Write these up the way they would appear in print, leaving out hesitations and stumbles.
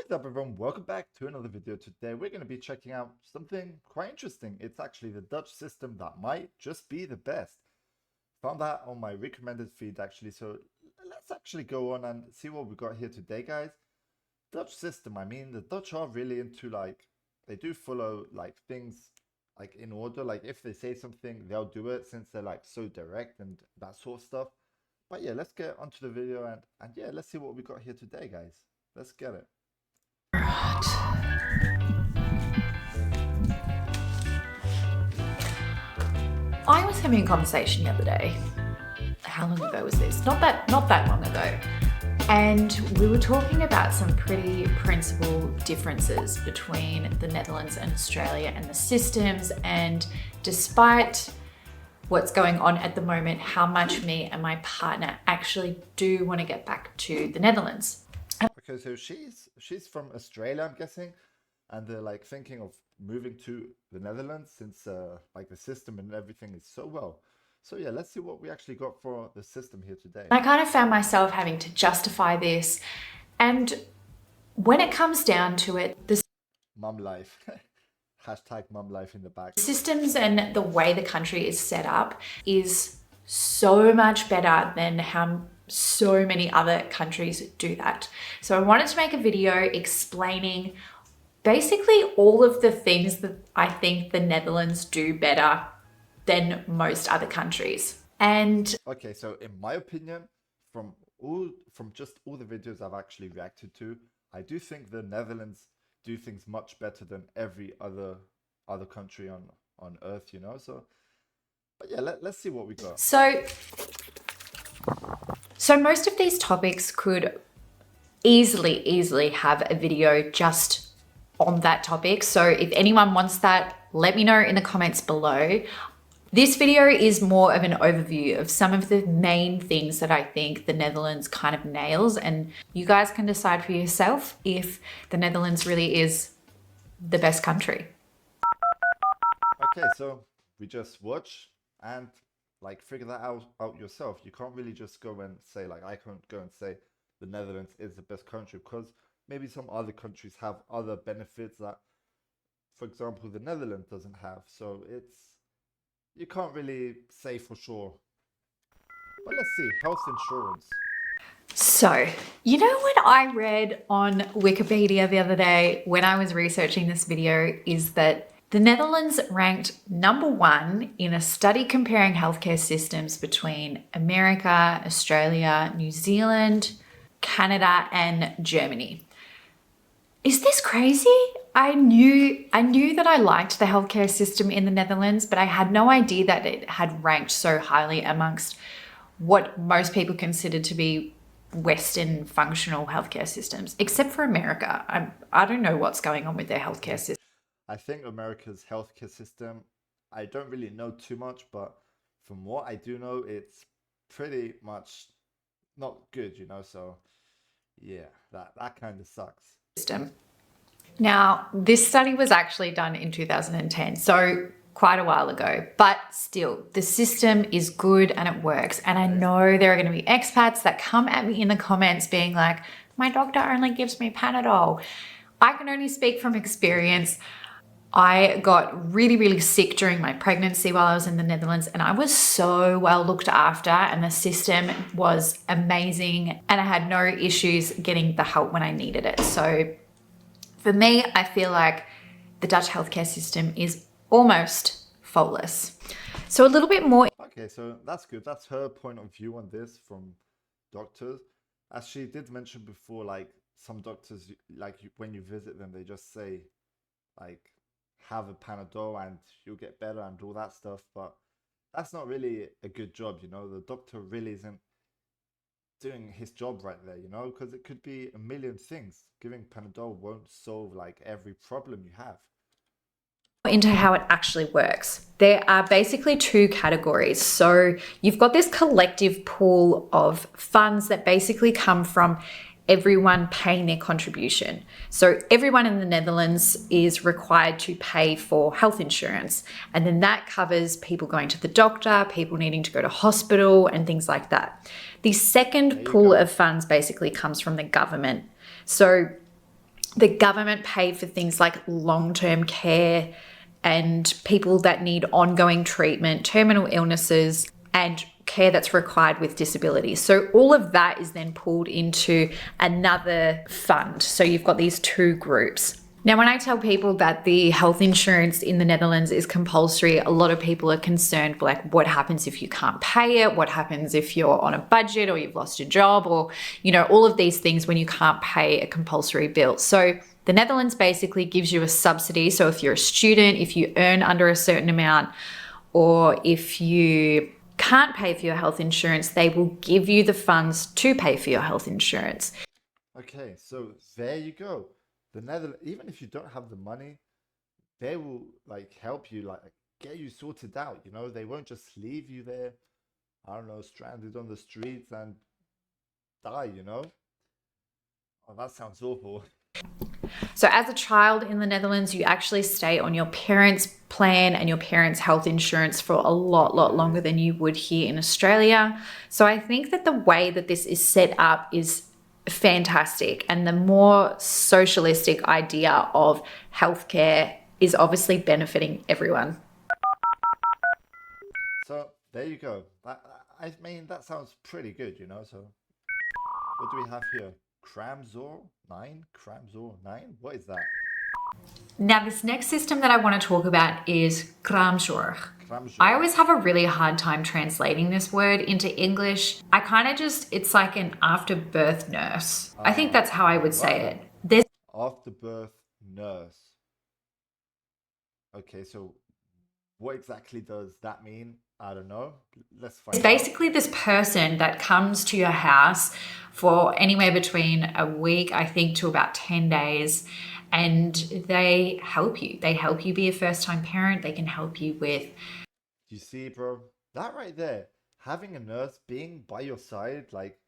What is up, everyone? Welcome back to another video. Today we're going to be checking out something quite interesting. It's actually the Dutch system that might just be the best. Found that on my recommended feed actually, so let's actually go on and see what we got here today, guys. Dutch system, I mean, the Dutch are really into, like, they do follow like things like in order. Like if they say something, they'll do it since they're like so direct and that sort of stuff. But yeah, let's get onto the video and yeah, let's see what we got here today, guys. Let's get it. I was having a conversation the other day. How long ago was this? Not that long ago. And we were talking about some pretty principal differences between the Netherlands and Australia and the systems, and despite what's going on at the moment, how much me and my partner actually do want to get back to the Netherlands. Okay, so she's from Australia, I'm guessing, and they're like thinking of moving to the Netherlands since like the system and everything is so well. So yeah, let's see what we actually got for the system here today. I kind of found myself having to justify this, and when it comes down to it, the mum life. Hashtag mum life in the back. Systems and the way the country is set up is so much better than how so many other countries do that. So I wanted to make a video explaining basically all of the things that I think the Netherlands do better than most other countries. And okay, so in my opinion, from just all the videos I've actually reacted to, I do think the Netherlands do things much better than every other country on earth, you know. So but yeah, let's see what we got. So most of these topics could easily have a video just on that topic. So if anyone wants that, let me know in the comments below. This video is more of an overview of some of the main things that I think the Netherlands kind of nails, and you guys can decide for yourself if the Netherlands really is the best country. Okay, so we just watch and like figure that out yourself. You can't really just go and say, like, I can't go and say the Netherlands is the best country, because maybe some other countries have other benefits that, for example, the Netherlands doesn't have. So you can't really say for sure. But let's see, health insurance. So, you know what I read on Wikipedia the other day when I was researching this video is that the Netherlands ranked #1 in a study comparing healthcare systems between America, Australia, New Zealand, Canada, and Germany. Is this crazy? I knew that I liked the healthcare system in the Netherlands, but I had no idea that it had ranked so highly amongst what most people consider to be Western functional healthcare systems, except for America. I don't know what's going on with their healthcare system. I think America's healthcare system, I don't really know too much, but from what I do know, it's pretty much not good, you know. So yeah, that kind of sucks. Now, this study was actually done in 2010, so quite a while ago, but still, the system is good and it works. And I know there are going to be expats that come at me in the comments being like, my doctor only gives me Panadol. I can only speak from experience. I got really sick during my pregnancy while I was in the Netherlands, and I was so well looked after, and the system was amazing, and I had no issues getting the help when I needed it. So for me, I feel like the Dutch healthcare system is almost faultless. So a little bit more. Okay, so that's good. That's her point of view on this from doctors. As she did mention before, like some doctors, like when you visit them, they just say, like, have a Panadol and you'll get better and all that stuff. But that's not really a good job, you know. The doctor really isn't doing his job right there, you know, because it could be a million things. Giving Panadol won't solve like every problem you have. Into how it actually works. There are basically two categories. So you've got this collective pool of funds that basically come from everyone paying their contribution. So everyone in the Netherlands is required to pay for health insurance. And then that covers people going to the doctor, people needing to go to hospital, and things like that. The second pool of funds basically comes from the government. So the government paid for things like long-term care and people that need ongoing treatment, terminal illnesses, and care that's required with disabilities. So all of that is then pulled into another fund. So you've got these two groups. Now, when I tell people that the health insurance in the Netherlands is compulsory, a lot of people are concerned, like, what happens if you can't pay it? What happens if you're on a budget or you've lost your job, or, you know, all of these things when you can't pay a compulsory bill. So the Netherlands basically gives you a subsidy. So if you're a student, if you earn under a certain amount, or if you can't pay for your health insurance, they will give you the funds to pay for your health insurance. Okay, so there you go. The Netherlands, even if you don't have the money, they will like help you, like get you sorted out. You know, they won't just leave you there, I don't know, stranded on the streets and die, you know? Oh, that sounds awful. So as a child in the Netherlands, you actually stay on your parents' plan and your parents' health insurance for a lot longer than you would here in Australia. So I think that the way that this is set up is fantastic. And the more socialistic idea of healthcare is obviously benefiting everyone. So there you go. I mean, that sounds pretty good, you know? So what do we have here? kraamzorg 9? kraamzorg 9? What is that? Now, this next system that I want to talk about is kraamzorg. kraamzorg. I always have a really hard time translating this word into English. I kind of it's like an after-birth nurse. I think that's how I would say it. There's After-birth nurse. Okay, so what exactly does that mean? I don't know. Let's find It's basically this person that comes to your house for anywhere between a week, I think, to about 10 days. And they help you. They help you be a first-time parent. They can help you with... You see, bro, that right there, having a nurse being by your side, like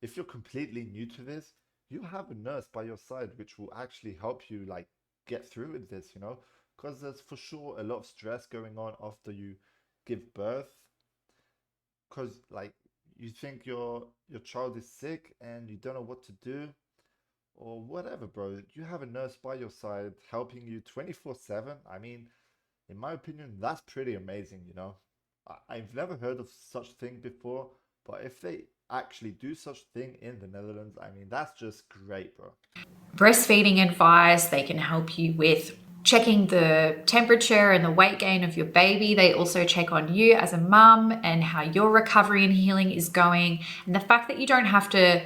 if you're completely new to this, you have a nurse by your side which will actually help you like get through with this, you know, because there's for sure a lot of stress going on after you give birth, because like you think your child is sick and you don't know what to do or whatever, bro. You have a nurse by your side helping you 24/7. I mean, in my opinion, that's pretty amazing, you know. I've never heard of such thing before, but if they actually do such thing in the Netherlands, I mean, that's just great, bro. breastfeeding advice. They can help you with checking the temperature and the weight gain of your baby. They also check on you as a mum and how your recovery and healing is going. And the fact that you don't have to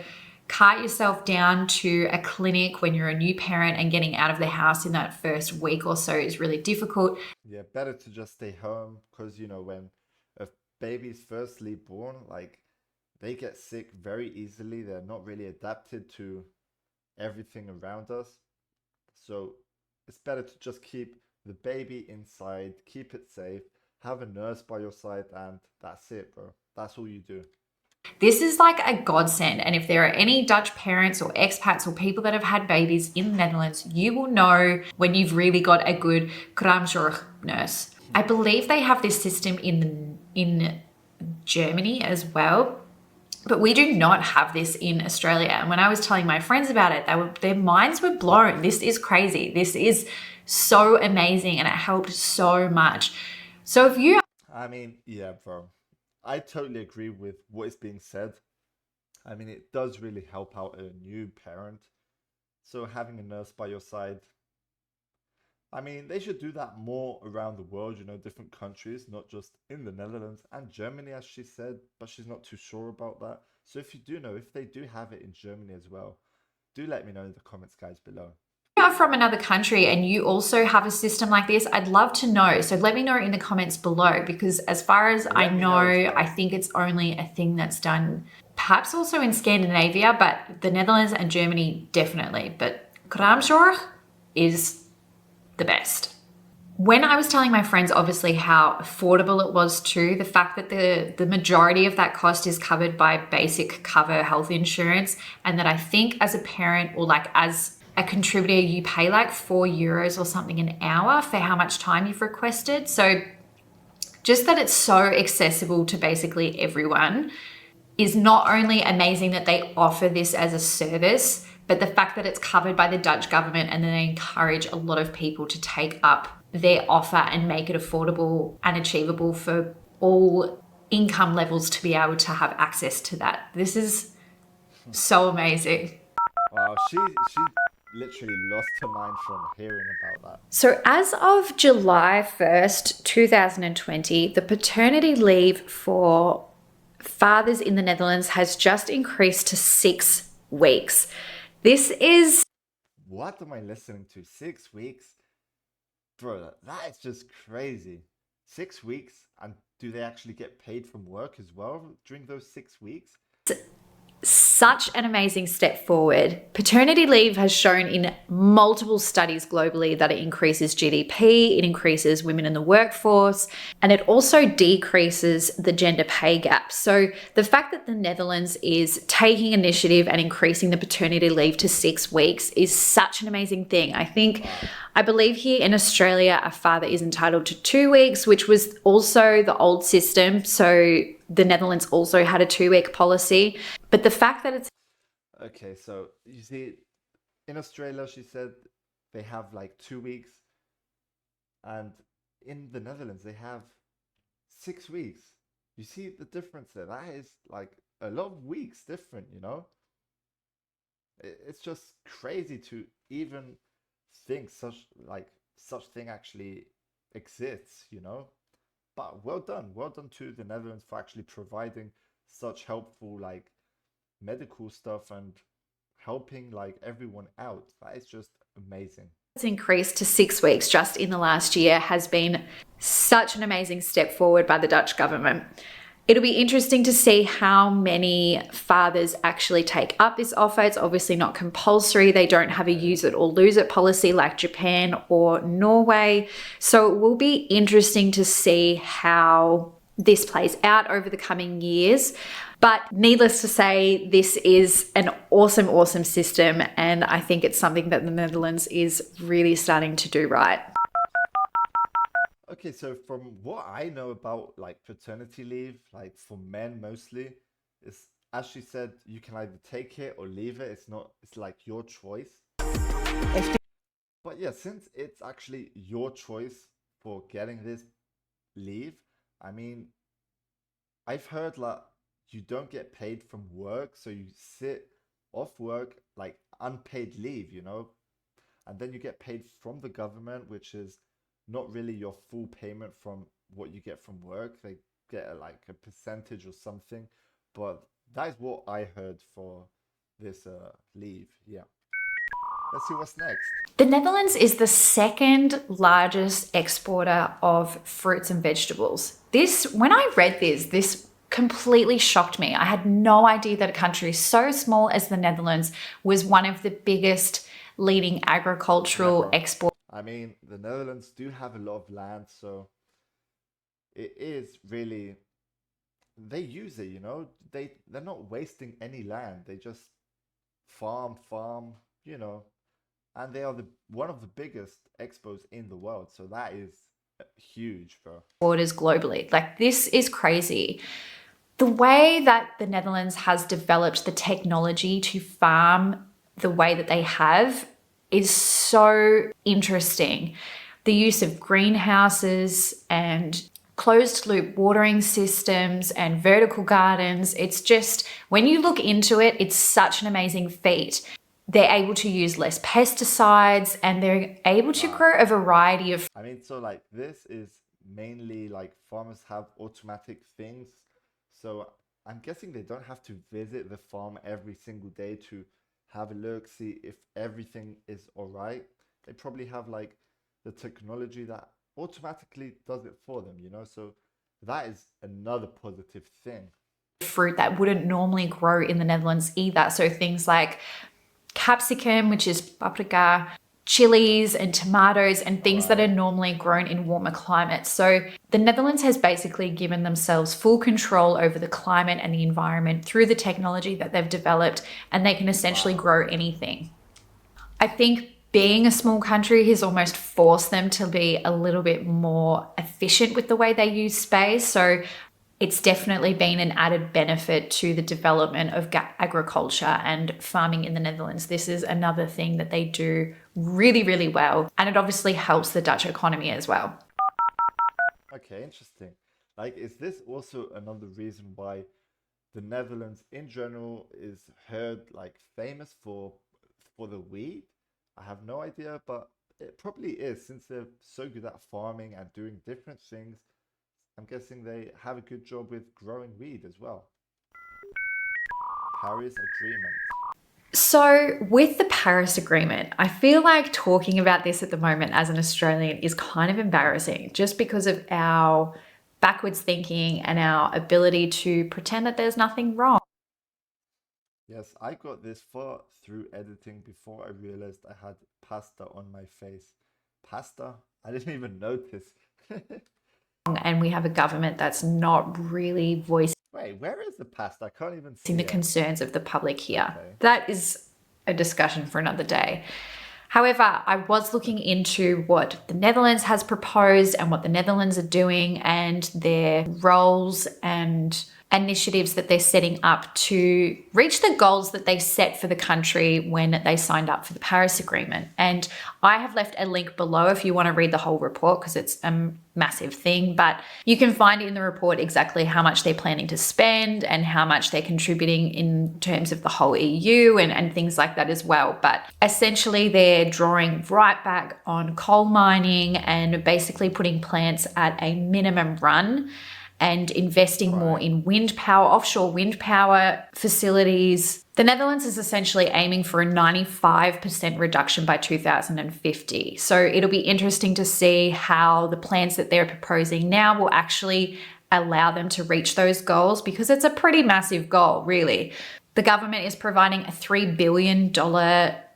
cart yourself down to a clinic when you're a new parent and getting out of the house in that first week or so is really difficult. Yeah, better to just stay home because, you know, when a baby's firstly born, like they get sick very easily. They're not really adapted to everything around us. So it's better to just keep the baby inside, keep it safe, have a nurse by your side, and that's it, bro. That's all you do. This is like a godsend. And if there are any Dutch parents or expats or people that have had babies in the Netherlands, you will know when you've really got a good kraamzorg nurse. I believe they have this system in Germany as well. But we do not have this in Australia. And when I was telling my friends about it, their minds were blown. This is crazy. This is so amazing and it helped so much. So if you... I mean, yeah, bro. I totally agree with what is being said. I mean, it does really help out a new parent. So having a nurse by your side, I mean, they should do that more around the world, you know, different countries, not just in the Netherlands and Germany, as she said, but she's not too sure about that. So if you do know, if they do have it in Germany as well, do let me know in the comments, guys, below. If you are from another country and you also have a system like this, I'd love to know. So let me know in the comments below, because as far as I know, I think it's only a thing that's done perhaps also in Scandinavia, but the Netherlands and Germany definitely. But kraamzorg is the best. When I was telling my friends, obviously, how affordable it was too, the fact that the majority of that cost is covered by basic cover health insurance, and that I think as a parent or like as a contributor, you pay like €4 or something an hour for how much time you've requested. So just that it's so accessible to basically everyone is not only amazing that they offer this as a service, But the fact that it's covered by the Dutch government and then they encourage a lot of people to take up their offer and make it affordable and achievable for all income levels to be able to have access to that. This is so amazing. Wow, she literally lost her mind from hearing about that. So as of July 1st, 2020, the paternity leave for fathers in the Netherlands has just increased to 6 weeks. This is... What am I listening to? 6 weeks? Bro, that is just crazy. 6 weeks? And do they actually get paid from work as well during those 6 weeks? Such an amazing step forward. Paternity leave has shown in multiple studies globally that it increases GDP, it increases women in the workforce, and it also decreases the gender pay gap. So the fact that the Netherlands is taking initiative and increasing the paternity leave to 6 weeks is such an amazing thing. I believe here in Australia, a father is entitled to 2 weeks, which was also the old system. So the Netherlands also had a 2-week policy. But the fact that it's... Okay, so you see, in Australia, she said they have like 2 weeks. And in the Netherlands, they have 6 weeks. You see the difference there? That is like a lot of weeks different, you know? It's just crazy to even think such thing actually exists, you know? But well done to the Netherlands for actually providing such helpful like medical stuff and helping like everyone out. That is just amazing. It's increased to 6 weeks just in the last year has been such an amazing step forward by the Dutch government. It'll be interesting to see how many fathers actually take up this offer. It's obviously not compulsory. They don't have a use it or lose it policy like Japan or Norway. So it will be interesting to see how this plays out over the coming years. But needless to say, this is an awesome, awesome system. And I think it's something that the Netherlands is really starting to do right. Okay, so from what I know about like paternity leave, like for men mostly, is as she said, you can either take it or leave it. It's like your choice. But yeah, since it's actually your choice for getting this leave, I mean, I've heard like you don't get paid from work, so you sit off work like unpaid leave, you know, and then you get paid from the government, which is not really your full payment from what you get from work. They get like a percentage or something, but that is what I heard for this leave. Yeah. Let's see what's next. The Netherlands is the second largest exporter of fruits and vegetables. When I read this completely shocked me. I had no idea that a country so small as the Netherlands was one of the biggest leading agricultural exporters. I mean, the Netherlands do have a lot of land, so it is really, they use it, you know, they're not wasting any land. They just farm, you know, and they are one of the biggest expos in the world. So that is huge, bro. Borders globally. Like, this is crazy. The way that the Netherlands has developed the technology to farm the way that they have is so interesting. The use of greenhouses and closed loop watering systems and vertical gardens. It's just, when you look into it, it's such an amazing feat. They're able to use less pesticides and they're able to grow a variety of... I mean, so like this is mainly like farmers have automatic things. So I'm guessing they don't have to visit the farm every single day to have a look, see if everything is all right. They probably have like the technology that automatically does it for them, you know? So that is another positive thing. Fruit that wouldn't normally grow in the Netherlands either. So things like capsicum, which is paprika, chilies and tomatoes and things that are normally grown in warmer climates. So the Netherlands has basically given themselves full control over the climate and the environment through the technology that they've developed, and they can essentially grow anything. I think being a small country has almost forced them to be a little bit more efficient with the way they use space. So it's definitely been an added benefit to the development of agriculture and farming in the Netherlands. This is another thing that they do really, really well. And it obviously helps the Dutch economy as well. Okay, interesting. Like, is this also another reason why the Netherlands in general is heard like famous for the weed? I have no idea, but it probably is since they're so good at farming and doing different things. I'm guessing they have a good job with growing weed as well. Paris Agreement. So, with the Paris Agreement, I feel like talking about this at the moment as an Australian is kind of embarrassing just because of our backwards thinking and our ability to pretend that there's nothing wrong. Yes, I got this far through editing before I realized I had pasta on my face. Pasta? I didn't even notice. And we have a government that's not really voicing Wait, where is the pasta? I can't even see the it. concerns of the public here. Okay. That is a discussion for another day. However, I was looking into what the Netherlands has proposed and what the Netherlands are doing and their roles and initiatives that they're setting up to reach the goals that they set for the country when they signed up for the Paris Agreement. And I have left a link below if you want to read the whole report because it's a massive thing, but you can find in the report exactly how much they're planning to spend and how much they're contributing in terms of the whole EU and things like that as well. But essentially they're drawing right back on coal mining and basically putting plants at a minimum run and investing more in wind power, offshore wind power facilities. The Netherlands is essentially aiming for a 95% reduction by 2050. So it'll be interesting to see how the plans that they're proposing now will actually allow them to reach those goals because it's a pretty massive goal, really. The government is providing a $3 billion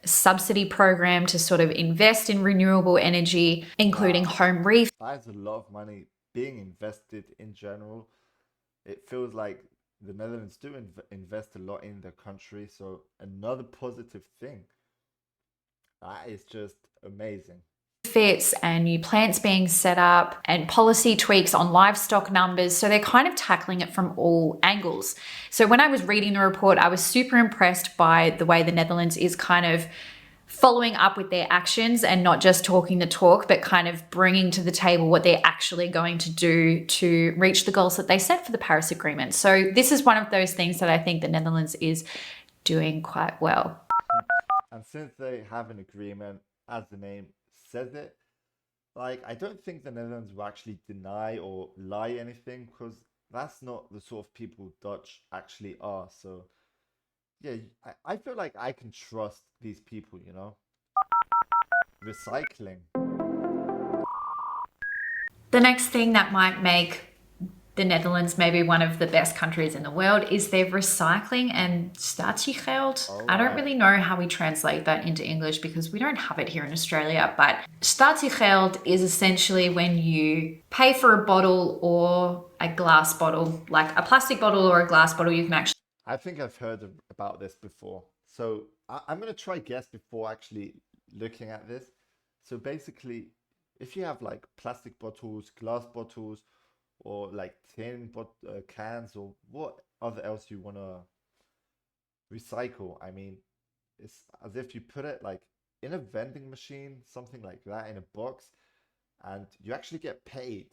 subsidy program to sort of invest in renewable energy, including home refit. That's a lot of money being invested in general. It feels like the Netherlands do invest a lot in their country, so another positive thing. That is just amazing. Fits and new plants being set up and policy tweaks on livestock numbers. So they're kind of tackling it from all angles. So when I was reading the report, I was super impressed by the way the Netherlands is kind of following up with their actions and not just talking the talk, but kind of bringing to the table what they're actually going to do to reach the goals that they set for the Paris Agreement. So this is one of those things that I think the Netherlands is doing quite well. And since they have an agreement, as the name says it, like I don't think the Netherlands will actually deny or lie anything because that's not the sort of people Dutch actually are. So yeah, I feel like I can trust these people, you know? Recycling. The next thing that might make the Netherlands maybe one of the best countries in the world is their recycling and statiegeld. I don't really know how we translate that into English because we don't have it here in Australia, but statiegeld is essentially when you pay for a bottle or a glass bottle, like a plastic bottle or a glass bottle, you can actually... I think I've heard about this before. So I'm going to try guess before actually looking at this. So basically, if you have like plastic bottles, glass bottles, or like tin cans, or what other else you want to recycle, I mean, it's as if you put it like in a vending machine, something like that, in a box, and you actually get paid.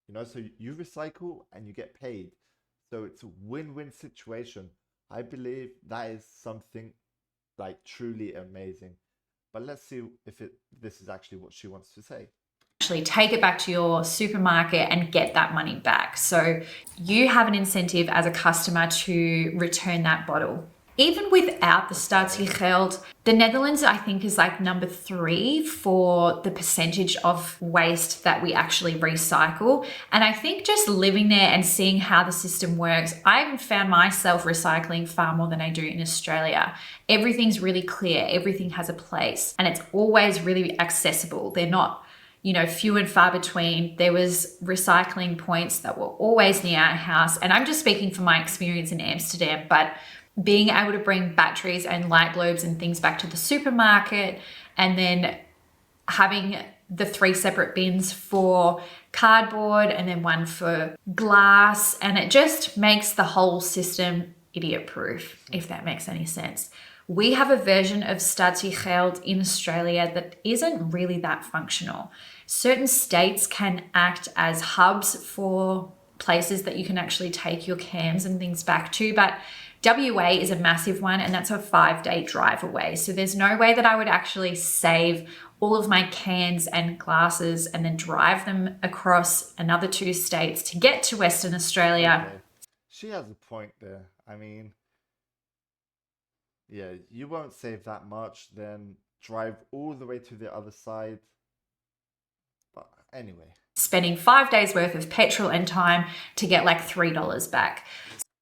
You know, so you recycle and you get paid. So it's a win-win situation. I believe that is something like truly amazing. But let's see if this is actually what she wants to say. Actually take it back to your supermarket and get that money back. So you have an incentive as a customer to return that bottle. Even without the statiegeld, the Netherlands, I think, is like number 3 for the percentage of waste that we actually recycle. And I think just living there and seeing how the system works, I even found myself recycling far more than I do in Australia. Everything's really clear. Everything has a place and it's always really accessible. They're not, you know, few and far between. There was recycling points that were always near our house. And I'm just speaking from my experience in Amsterdam, but being able to bring batteries and light globes and things back to the supermarket and then having the 3 separate bins for cardboard and then one for glass, and it just makes the whole system idiot proof, if that makes any sense. We have a version of statiegeld in Australia that isn't really that functional. Certain states can act as hubs for places that you can actually take your cans and things back to, but WA is a massive one, and that's a 5-day drive away. So there's no way that I would actually save all of my cans and glasses and then drive them across another 2 states to get to Western Australia. Okay. She has a point there. I mean, yeah, you won't save that much, then drive all the way to the other side. But anyway, Spending 5 days worth of petrol and time to get like $3 back.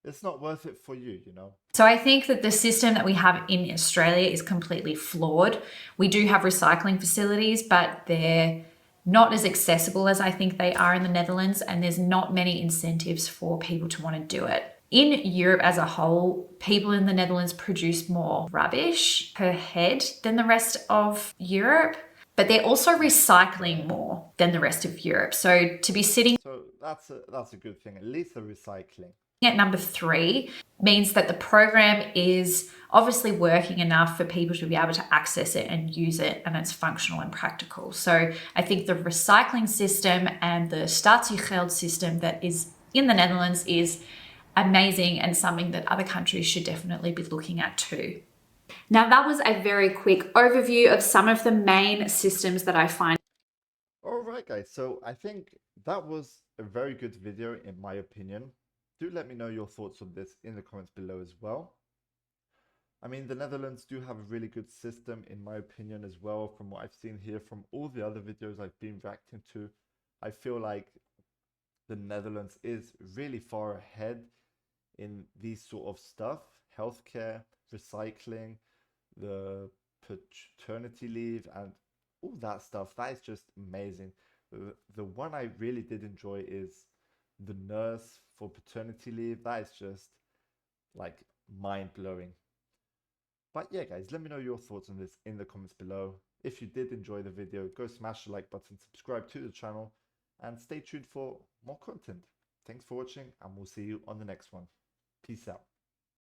it's not worth it for you, you know? So I think that the system that we have in Australia is completely flawed. We do have recycling facilities, but they're not as accessible as I think they are in the Netherlands, and there's not many incentives for people to want to do it. In Europe as a whole, people in the Netherlands produce more rubbish per head than the rest of Europe, but they're also recycling more than the rest of Europe. So to be sitting So that's a good thing. At least the recycling. at number 3 means that the program is obviously working enough for people to be able to access it and use it, and it's functional and practical. So I think the recycling system and the statiegeld system that is in the Netherlands is amazing and something that other countries should definitely be looking at too. Now, that was a very quick overview of some of the main systems that I find. All right, guys. So I think that was a very good video, in my opinion. Do let me know your thoughts on this in the comments below as well. I mean, the Netherlands do have a really good system, in my opinion, as well. From what I've seen here, from all the other videos I've been reacting to, I feel like the Netherlands is really far ahead in these sort of stuff. Healthcare, recycling, the paternity leave, and all that stuff. That is just amazing. The one I really did enjoy is the nurse for paternity leave. That is just like mind-blowing. But yeah, guys, let me know your thoughts on this in the comments below. If you did enjoy the video, go smash the like button, subscribe to the channel, and stay tuned for more content. Thanks for watching, and we'll see you on the next one. Peace out.